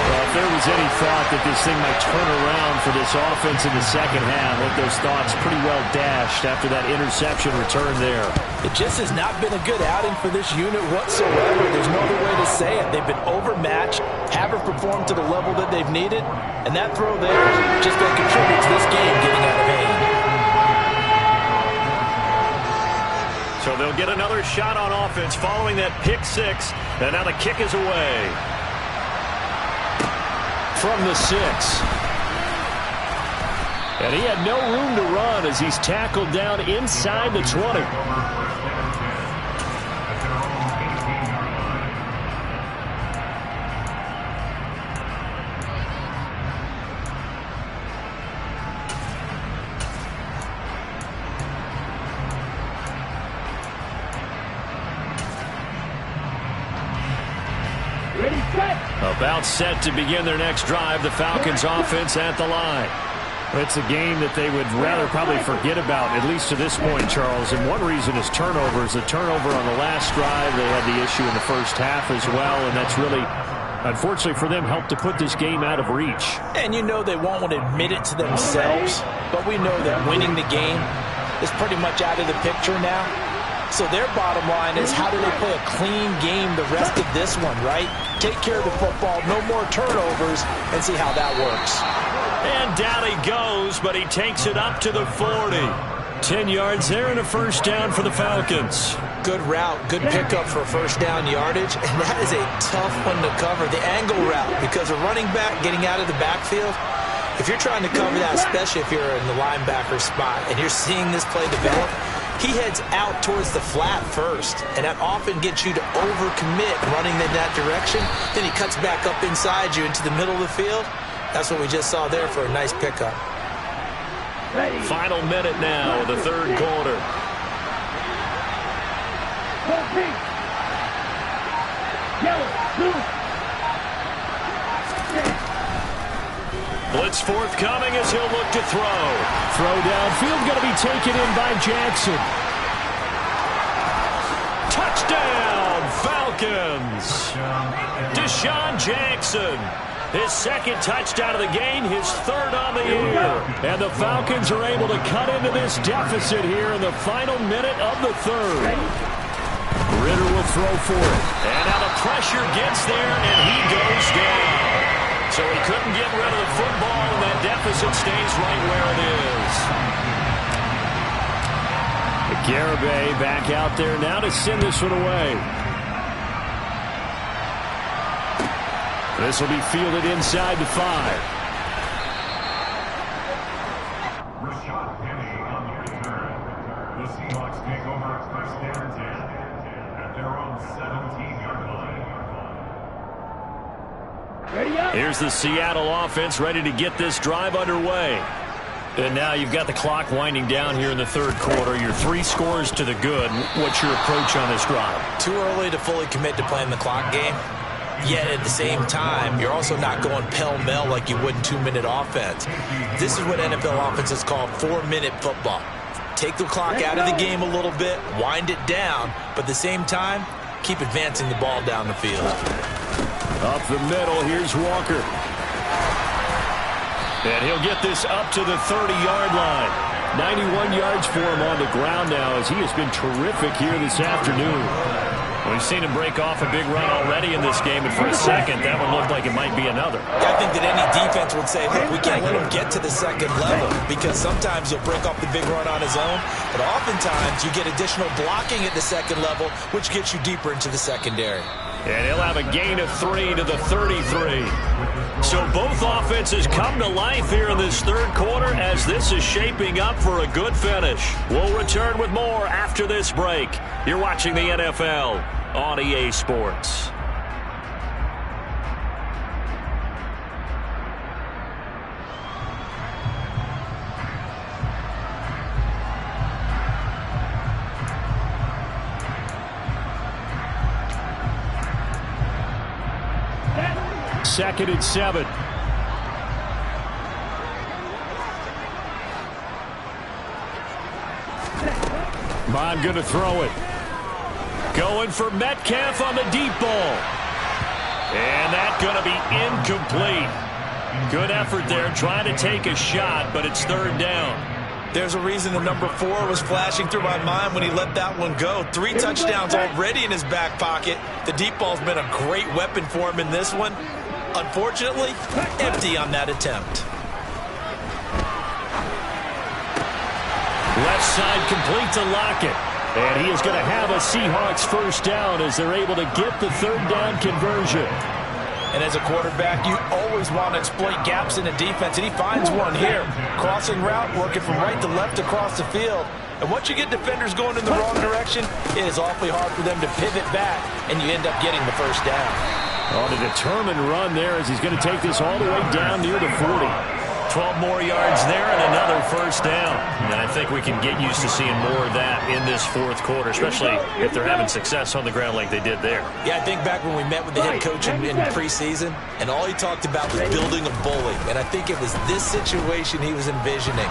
Well, if there was any thought that this thing might turn around for this offense in the second half, I think those thoughts pretty well dashed after that interception return there. It just has not been a good outing for this unit whatsoever. There's no other way to say it. They've been overmatched, haven't performed to the level that they've needed, and that throw there is just going to contribute to this game getting out of hand. So they'll get another shot on offense following that pick 6, and now the kick is away. From the 6. And he had no room to run as he's tackled down inside the 20. About set to begin their next drive. The Falcons offense at the line. It's a game that they would rather probably forget about, at least to this point, Charles. And one reason is turnovers. The turnover on the last drive, they had the issue in the first half as well, and that's really, unfortunately for them, helped to put this game out of reach. And you know they won't want to admit it to themselves, but we know that winning the game is pretty much out of the picture now. So their bottom line is, how do they play a clean game the rest of this one, right? Take care of the football, no more turnovers, and see how that works. And down he goes, but he takes it up to the 40. 10 yards there and a first down for the Falcons. Good route, good pickup for first down yardage, and that is a tough one to cover, the angle route, because a running back getting out of the backfield, if you're trying to cover that, especially if you're in the linebacker spot and you're seeing this play develop, he heads out towards the flat first, and that often gets you to overcommit running in that direction. Then he cuts back up inside you into the middle of the field. That's what we just saw there for a nice pickup. Final minute now of the third quarter. Blitz forthcoming as he'll look to throw. Throw downfield going to be taken in by Jackson. Touchdown, Falcons. Deshaun Jackson. His second touchdown of the game, his third on the year. And the Falcons are able to cut into this deficit here in the final minute of the third. Ritter will throw for it. And now the pressure gets there, and he goes down. So he couldn't get rid of the football, and that deficit stays right where it is. Garibay back out there now to send this one away. This will be fielded inside the 5. The Seahawks take over first down and 10 at their own 17-yard line. Here's the Seattle offense ready to get this drive underway. And now you've got the clock winding down here in the third quarter. Your 3 scores to the good. What's your approach on this drive? Too early to fully commit to playing the clock game. Yet at the same time, you're also not going pell-mell like you would in 2-minute offense. This is what NFL offenses call 4-minute football. Take the clock out of the game a little bit, wind it down, but at the same time, keep advancing the ball down the field. Up the middle, here's Walker. And he'll get this up to the 30-yard line. 91 yards for him on the ground now, as he has been terrific here this afternoon. We've seen him break off a big run already in this game, and for a second, that one looked like it might be another. I think that any defense would say, look, we can't let him get to the second level, because sometimes he'll break off the big run on his own, but oftentimes you get additional blocking at the second level, which gets you deeper into the secondary. And he'll have a gain of 3 to the 33. So both offenses come to life here in this third quarter as this is shaping up for a good finish. We'll return with more after this break. You're watching the NFL on EA Sports. Second and 7. Bond going to throw it. Going for Metcalf on the deep ball. And that's going to be incomplete. Good effort there, trying to take a shot, but it's third down. There's a reason the number 4 was flashing through my mind when he let that one go. 3 touchdowns already in his back pocket. The deep ball's been a great weapon for him in this one. Unfortunately, empty on that attempt. Left side complete to Lockett. And he is going to have a Seahawks first down as they're able to get the third down conversion. And as a quarterback, you always want to exploit gaps in the defense, and he finds one here. Crossing route, working from right to left across the field. And once you get defenders going in the wrong direction, it is awfully hard for them to pivot back, and you end up getting the first down. On a determined run there as he's going to take this all the way down near the 40. 12 more yards there and another first down. And I think we can get used to seeing more of that in this fourth quarter, especially if they're having success on the ground like they did there. Yeah, I think back when we met with the head coach in preseason, and all he talked about was building a bully. And I think it was this situation he was envisioning.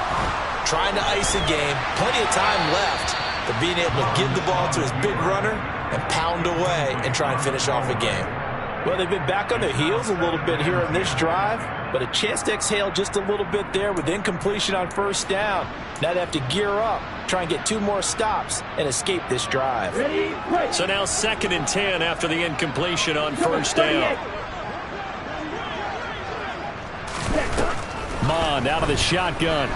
Trying to ice a game, plenty of time left, but being able to give the ball to his big runner and pound away and try and finish off a game. Well, they've been back on their heels a little bit here on this drive, but a chance to exhale just a little bit there with incompletion on first down. Now they have to gear up, try and get 2 more stops, and escape this drive. So now 2nd and 10 after the incompletion on first down. Mond out of the shotgun.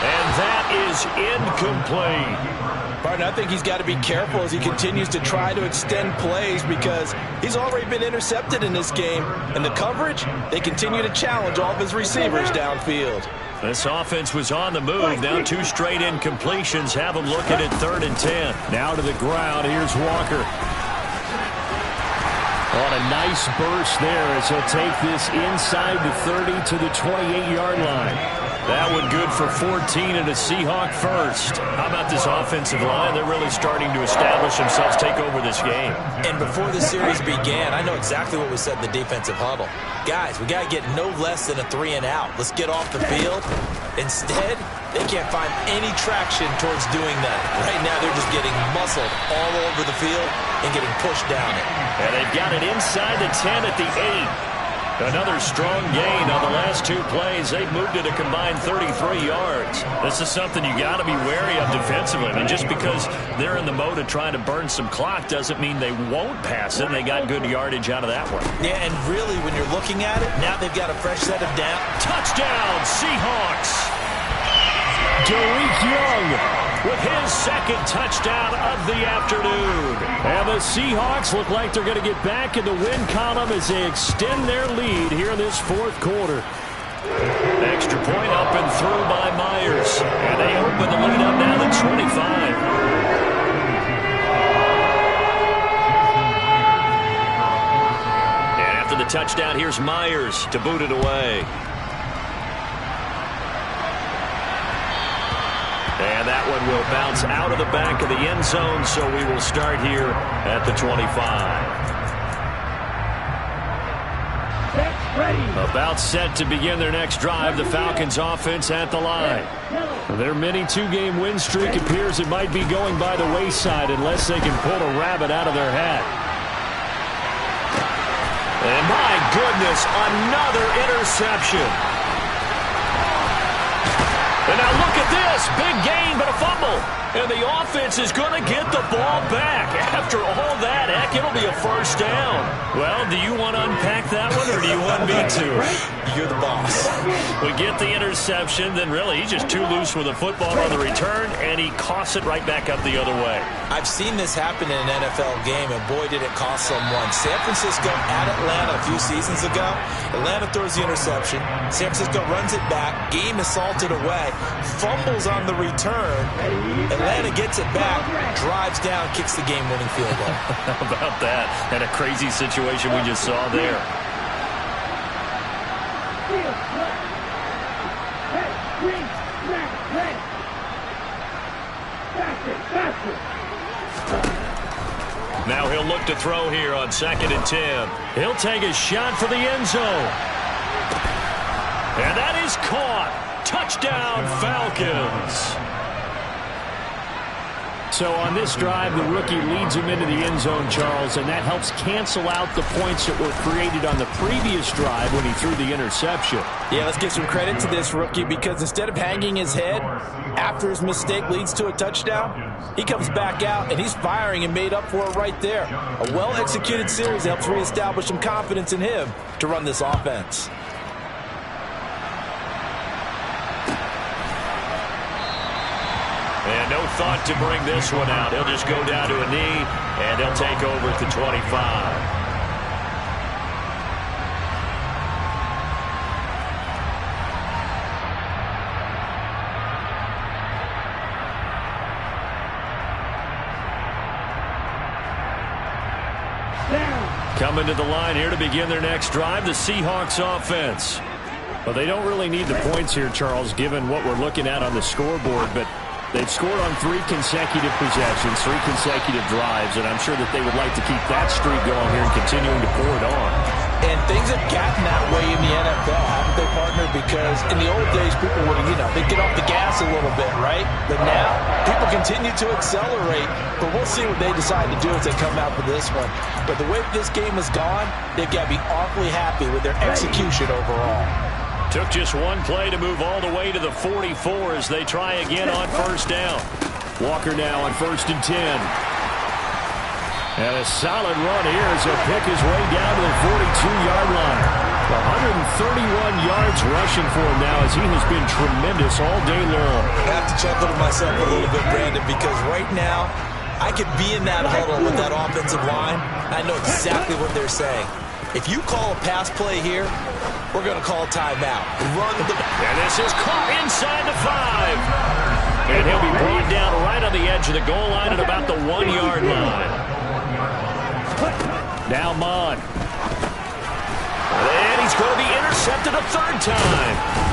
And that is incomplete. Partner, I think he's got to be careful as he continues to try to extend plays because he's already been intercepted in this game. And the coverage, they continue to challenge all of his receivers downfield. This offense was on the move. Now 2 straight incompletions have them looking at 3rd and 10. Now to the ground. Here's Walker. On a nice burst there as he'll take this inside the 30 to the 28-yard line. That one good for 14 and a Seahawk first. How about this offensive line? They're really starting to establish themselves, take over this game. And before the series began, I know exactly what was said in the defensive huddle. Guys, we got to get no less than a 3 and out. Let's get off the field. Instead, they can't find any traction towards doing that. Right now, they're just getting muscled all over the field and getting pushed down it. And they've got it inside the 10 at the 8. Another strong gain on the last 2 plays. They've moved it a combined 33 yards. This is something you got to be wary of defensively. I mean, just because they're in the mode of trying to burn some clock doesn't mean they won't pass it. They got good yardage out of that one. Yeah, and really, when you're looking at it, now they've got a fresh set of down. Touchdown, Seahawks! Derek Young with his 2nd touchdown of the afternoon. And the Seahawks look like they're going to get back in the win column as they extend their lead here in this 4th quarter. Extra point up and through by Myers. And they open the lead up now to 25. And after the touchdown, here's Myers to boot it away. And that one will bounce out of the back of the end zone, so we will start here at the 25. About set to begin their next drive, the Falcons offense at the line. Their mini 2-game win streak appears it might be going by the wayside unless they can pull a rabbit out of their hat. And my goodness, another interception. And now look at this. Big gain, but a fumble. And the offense is going to get the ball back. After all that, heck, it'll be a first down. Well, do you want to unpack that one, or do you want me to? You're the boss. We get the interception, then really he's just too loose with the football on the return, and he coughs it right back up the other way. I've seen this happen in an NFL game, and boy, did it cost someone. San Francisco at Atlanta a few seasons ago. Atlanta throws the interception. San Francisco runs it back. Game is salted away. Fumbles on the return. Atlanta gets it back, drives down, kicks the game-winning field goal. How about that? And a crazy situation we just saw there. Now he'll look to throw here on 2nd and 10. He'll take a shot for the end zone. And that is caught. Touchdown, Falcons. So on this drive, the rookie leads him into the end zone, Charles, and that helps cancel out the points that were created on the previous drive when he threw the interception. Yeah, let's give some credit to this rookie because instead of hanging his head after his mistake leads to a touchdown, he comes back out and he's firing and made up for it right there. A well-executed series helps reestablish some confidence in him to run this offense. And no thought to bring this one out. He'll just go down to a knee, and they'll take over at the 25. Coming to the line here to begin their next drive, the Seahawks offense. Well, they don't really need the points here, Charles, given what we're looking at on the scoreboard, but they've scored on 3 consecutive possessions, 3 consecutive drives, and I'm sure that they would like to keep that streak going here and continuing to pour it on. And things have gotten that way in the NFL, haven't they, partner? Because in the old days, people would, they'd get off the gas a little bit, right? But now, people continue to accelerate. But we'll see what they decide to do as they come out for this one. But the way this game has gone, they've got to be awfully happy with their execution overall. Took just one play to move all the way to the 44 as they try again on first down. Walker now on 1st and 10. And a solid run here as he'll pick his way down to the 42-yard line. 131 yards rushing for him now as he has been tremendous all day long. I have to chuckle to myself a little bit, Brandon, because right now I could be in that huddle with that offensive line. I know exactly what they're saying. If you call a pass play here, we're going to call a timeout. Run the... And this is caught inside the 5. And he'll be brought down right on the edge of the goal line at about the 1-yard line. Now Mon. And he's going to be intercepted a 3rd time.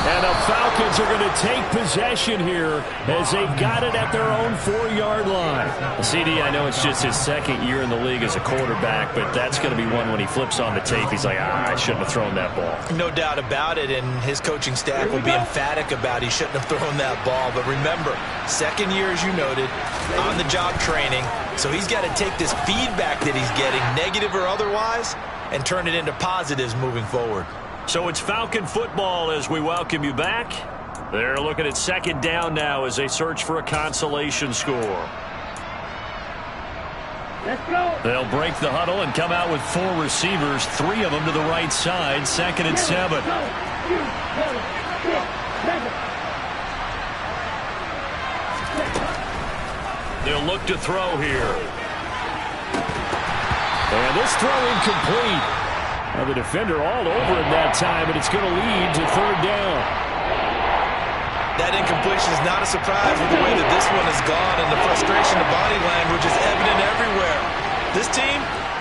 And the Falcons are going to take possession here as they've got it at their own 4-yard line. CD, I know it's just his 2nd year in the league as a quarterback, but that's going to be one when he flips on the tape. He's like, I shouldn't have thrown that ball. No doubt about it, and his coaching staff will be emphatic about he shouldn't have thrown that ball. But remember, 2nd year, as you noted, on-the-job training. So he's got to take this feedback that he's getting, negative or otherwise, and turn it into positives moving forward. So it's Falcon football as we welcome you back. They're looking at 2nd down now as they search for a consolation score. Let's go. They'll break the huddle and come out with 4 receivers, 3 of them to the right side, 2nd and 7. They'll look to throw here. And this throw incomplete. Now the defender all over him that time, and it's going to lead to 3rd down. That incompletion is not a surprise with the way that this one has gone, and the frustration of body language is evident everywhere. This team,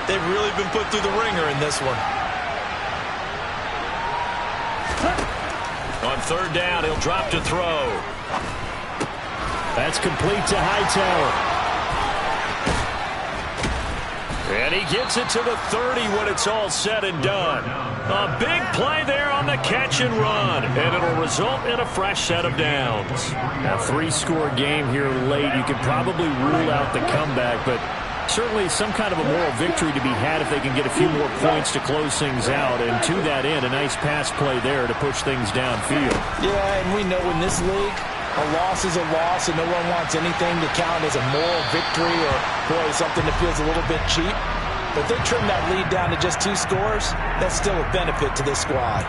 they've really been put through the ringer in this one. On 3rd down, he'll drop to throw. That's complete to Hightower. And he gets it to the 30 when it's all said and done. A big play there on the catch and run, and it'll result in a fresh set of downs. A 3-score game here late. You could probably rule out the comeback, but certainly some kind of a moral victory to be had if they can get a few more points to close things out. And to that end, a nice pass play there to push things downfield. Yeah, and we know in this league, a loss is a loss, and no one wants anything to count as a moral victory or, boy, something that feels a little bit cheap. But they trim that lead down to just 2 scores. That's still a benefit to this squad.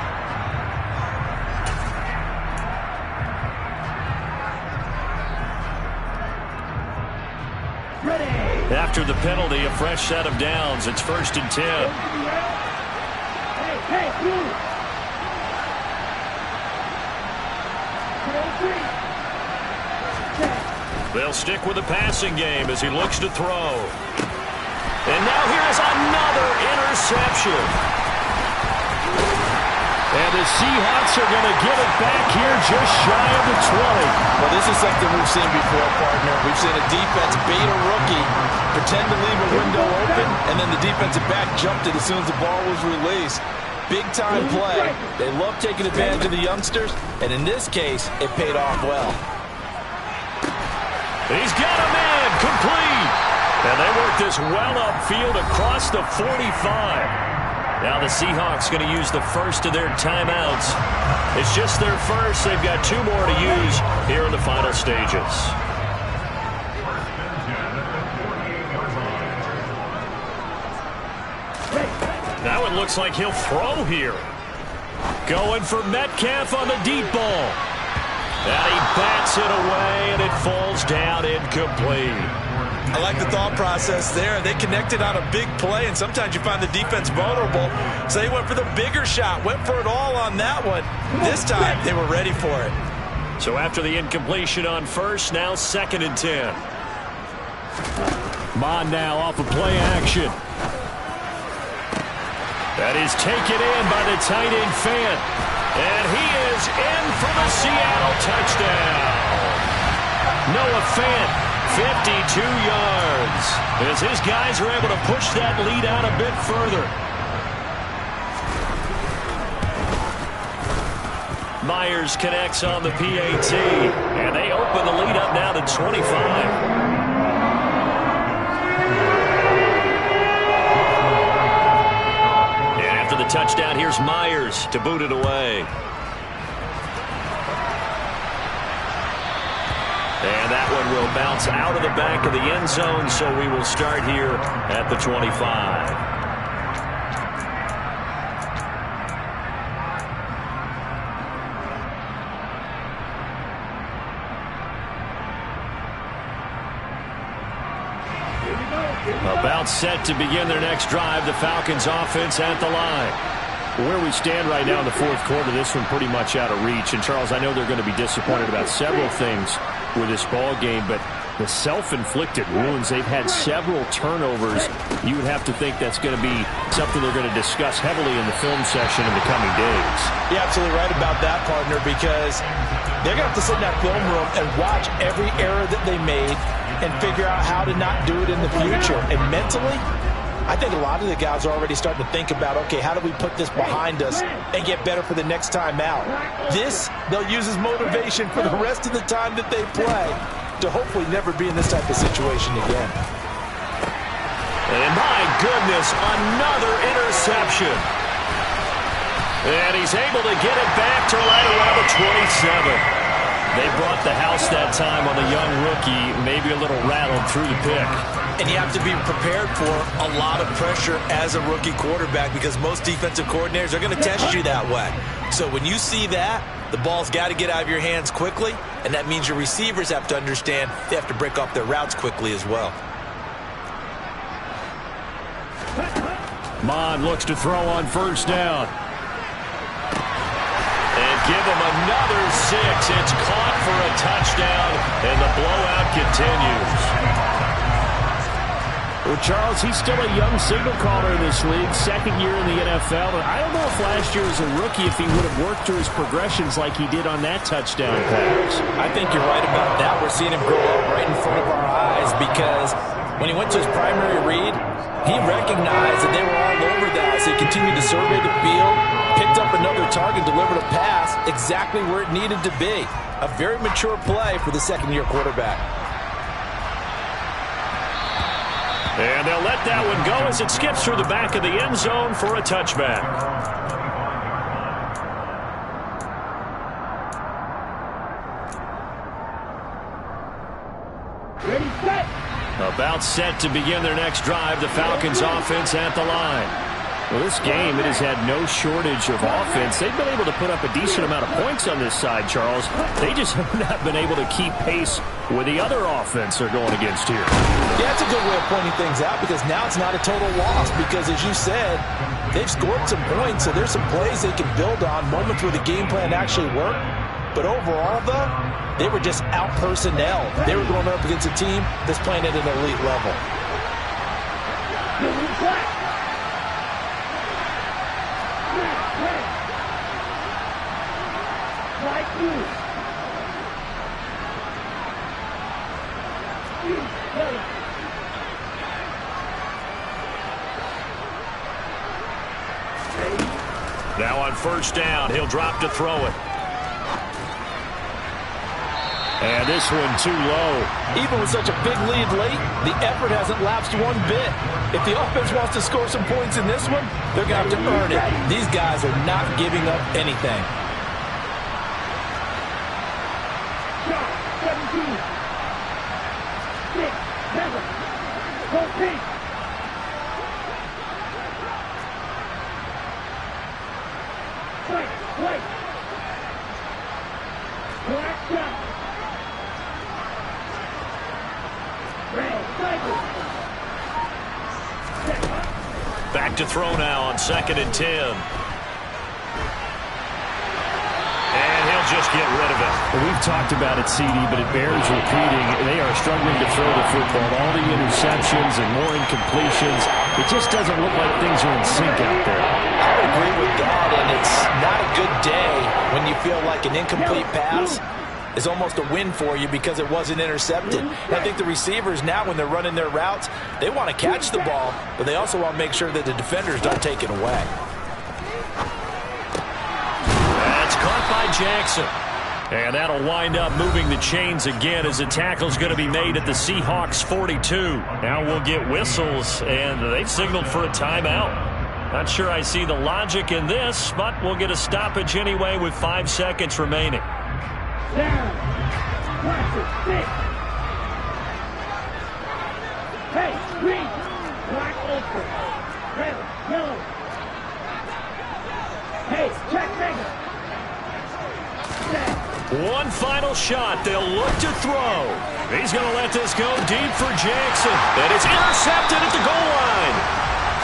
Ready. After the penalty, a fresh set of downs. It's 1st and 10. Hey, you. They'll stick with the passing game as he looks to throw. And now here's another interception. And the Seahawks are going to get it back here just shy of the 20. Well, this is something we've seen before, partner. We've seen a defense bait a rookie, pretend to leave a window open, and then the defensive back jumped it as soon as the ball was released. Big-time play. They love taking advantage of the youngsters, and in this case, it paid off well. He's got a man complete. And they work this well upfield across the 45. Now the Seahawks going to use the first of their timeouts. It's just their first. They've got 2 more to use here in the final stages. Now it looks like he'll throw here. Going for Metcalf on the deep ball. And he bats it away, and it falls down incomplete. I like the thought process there. They connected on a big play, and sometimes you find the defense vulnerable. So they went for the bigger shot, went for it all on that one. This time, they were ready for it. So after the incompletion on first, now 2nd and 10. Mon now off of play action. That is taken in by the tight end Fant. And he is in for the Seattle touchdown. Noah Fant, 52 yards. As his guys are able to push that lead out a bit further. Myers connects on the PAT. And they open the lead up now to 25. The touchdown, here's Myers to boot it away. And that one will bounce out of the back of the end zone, so we will start here at the 25. About set to begin their next drive, the Falcons offense at the line. Where we stand right now in the fourth quarter, this one pretty much out of reach. And, Charles, I know they're going to be disappointed about several things with this ball game, but the self-inflicted wounds, they've had several turnovers. You would have to think that's going to be something they're going to discuss heavily in the film session in the coming days. You're absolutely right about that, partner, because they're going to have to sit in that film room and watch every error that they made and figure out how to not do it in the future. And mentally, I think a lot of the guys are already starting to think about, okay, how do we put this behind us and get better for the next time out? This, they'll use as motivation for the rest of the time that they play to hopefully never be in this type of situation again. And my goodness, another interception. And he's able to get it back to right around the 27. They brought the house that time on the young rookie, maybe a little rattled through the pick. And you have to be prepared for a lot of pressure as a rookie quarterback because most defensive coordinators are going to test you that way. So when you see that, the ball's got to get out of your hands quickly, and that means your receivers have to understand they have to break off their routes quickly as well. Mond looks to throw on first down. And give him another 6. It's caught for a touchdown, and the blowout continues. Well, Charles, he's still a young signal caller in this league, second year in the NFL. And I don't know if last year as a rookie, if he would have worked through his progressions like he did on that touchdown pass. I think you're right about that. We're seeing him grow up right in front of our eyes because when he went to his primary read, he recognized that they were all over that. So he continued to survey the field, picked up another target, delivered a pass exactly where it needed to be. A very mature play for the second-year quarterback. And they'll let that one go as it skips through the back of the end zone for a touchback. Ready, set. About set to begin their next drive, the Falcons offense at the line. Well, this game, it has had no shortage of offense. They've been able to put up a decent amount of points on this side, Charles. They just have not been able to keep pace with the other offense they're going against here. Yeah, that's a good way of pointing things out because now it's not a total loss because, as you said, they've scored some points, so there's some plays they can build on, moments where the game plan actually worked. But overall, though, they were just out-personnel. They were going up against a team that's playing at an elite level. Now on first down, he'll drop to throw it. And this one too low. Even with such a big lead late, the effort hasn't lapsed one bit. If the offense wants to score some points in this one, they're going to have to earn it. These guys are not giving up anything. 17, 6, 7, 14. Wait. Black shot. Back to throw now on 2nd and 10. And he'll just get rid of it. Well, we've talked about it, CD, but it bears repeating. They are struggling to throw the football. All the interceptions and more incompletions. It just doesn't look like things are in sync out there. I would agree with that, and it's not a good day when you feel like an incomplete pass is almost a win for you because it wasn't intercepted. And I think the receivers now, when they're running their routes, they want to catch the ball, but they also want to make sure that the defenders don't take it away. That's caught by Jackson. And that'll wind up moving the chains again as the tackle's going to be made at the Seahawks 42. Now we'll get whistles, and they've signaled for a timeout. Not sure I see the logic in this, but we'll get a stoppage anyway with 5 seconds remaining. Down. Watch it. Six. Hey, green. Black open. Red. Yellow. Hey, check mega. One final shot. They'll look to throw. He's going to let this go deep for Jackson. And it's intercepted at the goal line.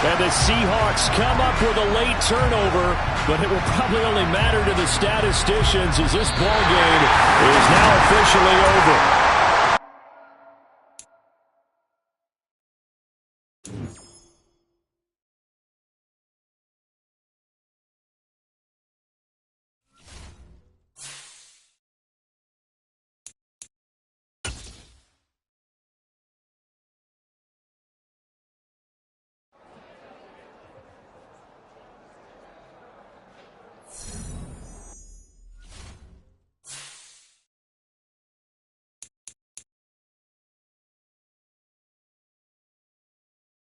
And the Seahawks come up with a late turnover, but it will probably only matter to the statisticians as this ball game is now officially over.